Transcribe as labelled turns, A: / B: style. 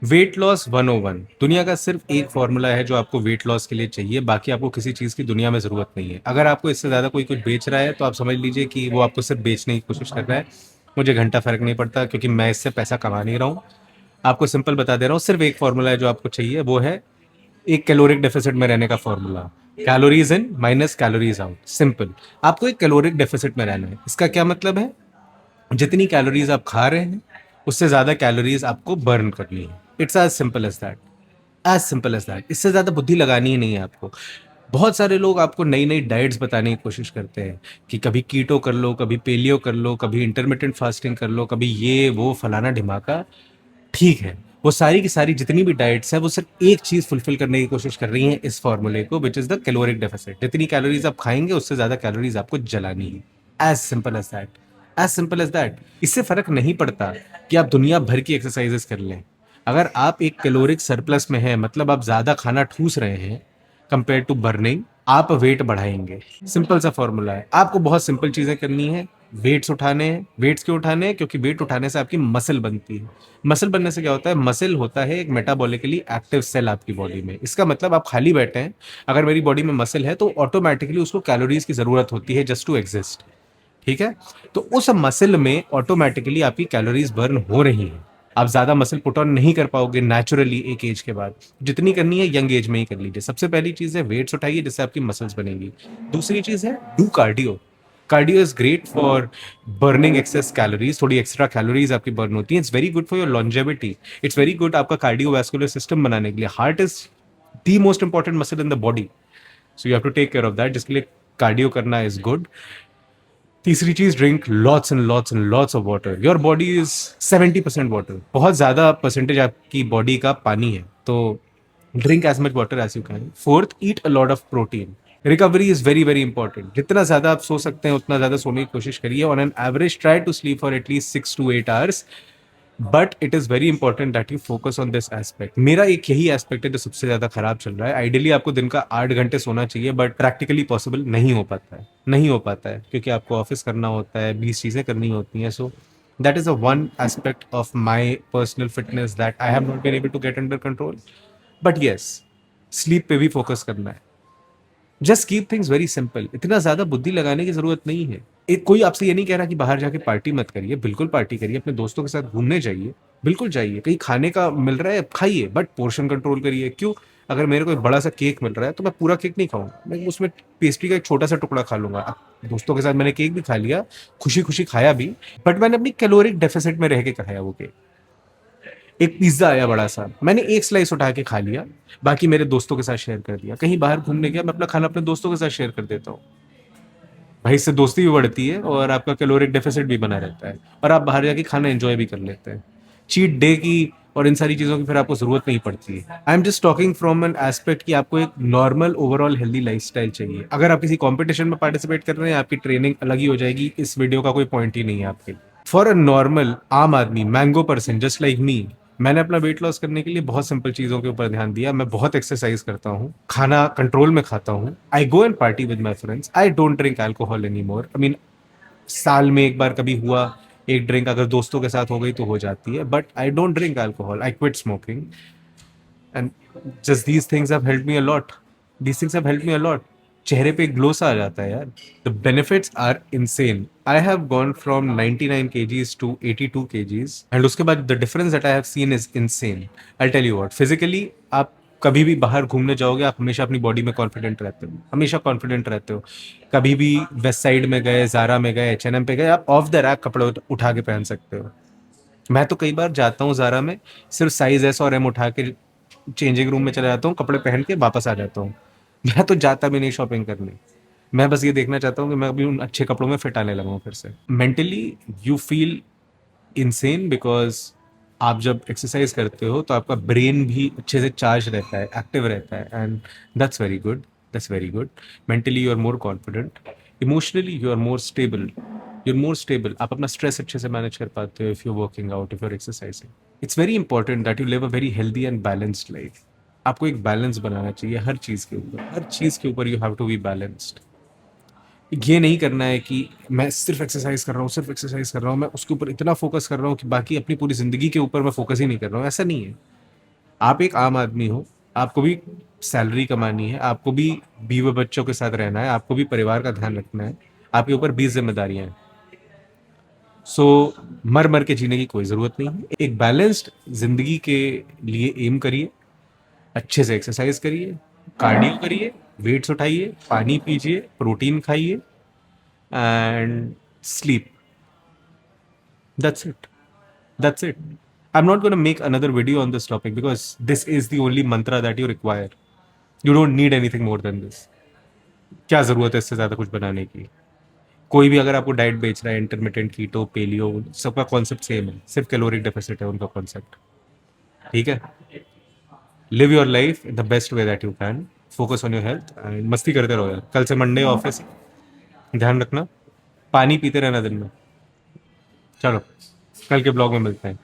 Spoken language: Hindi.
A: वेट लॉस 101 दुनिया का सिर्फ एक फॉर्मूला है जो आपको वेट लॉस के लिए चाहिए, बाकी आपको किसी चीज़ की दुनिया में ज़रूरत नहीं है। अगर आपको इससे ज़्यादा कोई कुछ बेच रहा है तो आप समझ लीजिए कि वो आपको सिर्फ बेचने की कोशिश कर रहा है। मुझे घंटा फ़र्क नहीं पड़ता क्योंकि मैं इससे पैसा कमा नहीं रहा हूँ। आपको सिंपल बता दे रहा हूँ, सिर्फ एक फॉर्मूला है जो आपको चाहिए, वो है एक कैलोरिक डेफिसिट में रहने का formula. Calories in minus calories out, simple. आपको एक कैलोरिक डेफिसिट में रहना है। इसका क्या मतलब है? जितनी कैलोरीज आप खा रहे हैं उससे ज़्यादा कैलोरीज आपको बर्न करनी है। It's as simple as that, as simple as that. इससे ज़्यादा बुद्धि लगानी ही नहीं है आपको। बहुत सारे लोग आपको नई नई डाइट्स बताने की कोशिश करते हैं कि कभी कीटो कर लो, कभी पेलियो कर लो, कभी इंटरमिटेंट फास्टिंग कर लो, कभी ये वो फलाना ढिमाका। ठीक है, वो सारी की सारी जितनी भी डाइट्स है वो सिर्फ एक चीज फुलफिल करने की कोशिश कर रही हैं, इस फॉर्मूले को, which is the caloric deficit. जितनी कैलोरीज आप खाएंगे उससे ज्यादा कैलोरीज आपको जलानी है। As simple as that, as simple as that. इससे फर्क नहीं पड़ता कि आप दुनिया भर की एक्सरसाइजेस कर लें। अगर आप एक कैलोरिक सरप्लस में हैं, मतलब आप ज्यादा खाना ठूस रहे हैं कंपेयर टू बर्निंग, आप वेट बढ़ाएंगे। सिंपल सा फॉर्मूला है। आपको बहुत सिंपल चीजें करनी है। वेट्स उठाने हैं। वेट्स क्यों उठाने हैं? क्योंकि वेट उठाने से आपकी मसल बनती है। मसल बनने से क्या होता है? मसल होता है एक मेटाबॉलिकली एक्टिव सेल आपकी बॉडी में। इसका मतलब आप खाली बैठे हैं, अगर मेरी बॉडी में मसल है तो ऑटोमेटिकली उसको कैलोरीज की जरूरत होती है जस्ट टू एग्जिस्ट। ठीक है? तो उस मसल में ऑटोमेटिकली आपकी कैलोरीज बर्न हो रही हैं। आप ज्यादा मसल पुट ऑन नहीं कर पाओगे नेचुरली एक एज के बाद। जितनी करनी है यंग एज में ही कर लीजिए। सबसे पहली चीज है वेट्स उठाइए जिससे आपकी मसल्स बनेगी। दूसरी चीज है do cardio. Cardio is great for burning excess calories. थोड़ी एक्स्ट्रा कैलोरीज आपकी बर्न होती है। It's very good for your longevity. It's very good आपका कार्डियोवैस्कुलर सिस्टम बनाने के लिए। Heart is the most important muscle in the body, so you have to take care of that, जिसके लिए कार्डियो करना इज गुड। तीसरी चीज, drink lots and lots and lots of water. Your body is 70% water. बहुत ज्यादा परसेंटेज आपकी बॉडी का पानी है, तो drink as much water as you can. Fourth, eat a lot of protein. Recovery is very very important. जितना ज्यादा आप सो सकते हैं उतना ज्यादा सोने की कोशिश करिए। On an average try to sleep for at least 6 to 8 hours, but it is very important that you focus on this aspect. मेरा एक यही एस्पेक्ट है जो सबसे ज्यादा खराब चल रहा है। आइडियली आपको दिन का 8 घंटे सोना चाहिए, बट प्रैक्टिकली पॉसिबल नहीं हो पाता है। नहीं हो पाता है क्योंकि आपको ऑफिस करना होता है, 20 चीजें करनी होती हैं। So that is a one aspect of my personal fitness that I have not been able to get under control. But yes, sleep पे भी फोकस करना है। Just keep things very simple. इतना ज्यादा बुद्धि लगाने की जरूरत नहीं है। एक कोई आपसे ये नहीं कह रहा कि बाहर जाके पार्टी मत करिए, बिल्कुल पार्टी करिए, अपने दोस्तों के साथ घूमने जाइए, बिल्कुल जाइए। कहीं खाने का मिल रहा है खाइए, बट पोर्शन कंट्रोल करिए। क्यों? अगर मेरे को एक बड़ा सा केक मिल रहा है तो मैं पूरा केक नहीं खाऊंगा, मैं उसमें पेस्ट्री का एक छोटा सा टुकड़ा खा लूंगा। अब दोस्तों के साथ मैंने केक भी खा लिया, खुशी खुशी खाया भी, बट मैंने अपनी कैलोरिक डेफिसिट में रह के खाया वो केक। एक पिज्जा आया बड़ा सा, मैंने एक स्लाइस उठा के खा लिया, बाकी मेरे दोस्तों के साथ शेयर कर दिया। कहीं बाहर घूमने गया, मैं अपना खाना अपने दोस्तों के साथ शेयर कर देता हूँ। भाई, इससे दोस्ती भी बढ़ती है और आपका कैलोरिक डेफिसिट भी बना रहता है, और आप बाहर जाके खाना एंजॉय भी कर लेते हैं। चीट डे की और इन सारी चीज़ों की फिर आपको ज़रूरत नहीं पड़ती है। I am just talking from an aspect कि आपको एक नॉर्मल ओवरऑल हेल्दी लाइफस्टाइल चाहिए। अगर आप किसी कंपटीशन में पार्टिसिपेट कर रहे हैं, आपकी ट्रेनिंग अलग ही हो जाएगी। इस वीडियो का कोई पॉइंट ही नहीं है आपके लिए। फॉर अ नॉर्मल आम आदमी, mango person just like me, मैंने अपना वेट लॉस करने के लिए बहुत सिंपल चीज़ों के ऊपर ध्यान दिया। मैं बहुत एक्सरसाइज करता हूँ, खाना कंट्रोल में खाता हूँ, I go and party with my friends, I don't drink alcohol any more. I mean, साल में एक बार कभी हुआ एक ड्रिंक, अगर दोस्तों के साथ हो गई तो हो जाती है, but I don't drink alcohol. I quit smoking and just these things have helped me a lot. These things have helped me a lot. चेहरे पे एक ग्लो सा आ जाता है यार। The benefits are insane. I have gone from 99 kgs to 82 kgs, and उसके बाद the difference that I have seen is insane. I tell you what, physically आप कभी भी बाहर घूमने जाओगे, आप हमेशा अपनी बॉडी में कॉन्फिडेंट रहते हो, हमेशा कॉन्फिडेंट रहते हो। कभी भी वेस्ट साइड में गए, जारा में गए, H&M पे गए, आप ऑफ द रैक कपड़े उठा के पहन सकते हो। मैं तो कई बार जाता हूँ जारा में, सिर्फ साइज एस और एम उठा के चेंजिंग रूम में चला जाता हूँ, कपड़े पहन के वापस आ जाता हूँ। मैं तो जाता भी नहीं शॉपिंग करने। मैं बस ये देखना चाहता हूँ कि मैं अभी उन अच्छे कपड़ों में फिट आने लगा हूँ फिर से। Mentally you feel insane because आप जब एक्सरसाइज करते हो तो आपका ब्रेन भी अच्छे से चार्ज रहता है, एक्टिव रहता है, and that's very good. That's very good. Mentally you are more confident, emotionally you are more stable. You are more stable. आप अपना स्ट्रेस अच्छे से मैनेज कर पाते हो if you working out, if you are exercising. It's very important that you live a very healthy and balanced life. आपको एक बैलेंस बनाना चाहिए हर चीज़ के ऊपर। हर चीज़ के ऊपर you have to be balanced. ये नहीं करना है कि मैं सिर्फ एक्सरसाइज कर रहा हूँ, सिर्फ एक्सरसाइज कर रहा हूँ, मैं उसके ऊपर इतना फोकस कर रहा हूँ कि बाकी अपनी पूरी जिंदगी के ऊपर मैं फोकस ही नहीं कर रहा हूँ। ऐसा नहीं है। आप एक आम आदमी हो, आपको भी सैलरी कमानी है, आपको भी बीवी बच्चों के साथ रहना है, आपको भी परिवार का ध्यान रखना है, आपके ऊपर 20 जिम्मेदारियां हैं। सो मर मर के जीने की कोई ज़रूरत नहीं है। एक बैलेंस्ड ज़िंदगी के लिए एम करिए, अच्छे से एक्सरसाइज करिए, कार्डियो करिए, वेट्स उठाइए, पानी पीजिए, प्रोटीन खाइए and sleep. That's it. That's it. I'm not going to make another video on this topic because this is the only mantra that you require. You don't need anything more than this. क्या ज़रूरत है इससे ज़्यादा कुछ बनाने की? कोई भी अगर आपको डाइट बेच रहा है, इंटरमिटेंट कीटो, पेलियो, सबका कॉन्सेप्ट सेम है, सिर्फ कैलोरिक डेफिसिट है उनका कॉन्सेप्ट। ठीक है? Live your life in the best way that you can, focus on your health and मस्ती करते रहो यार। कल से मंडे ऑफिस, ध्यान रखना, पानी पीते रहना दिन में। चलो, कल के ब्लॉग में मिलते हैं।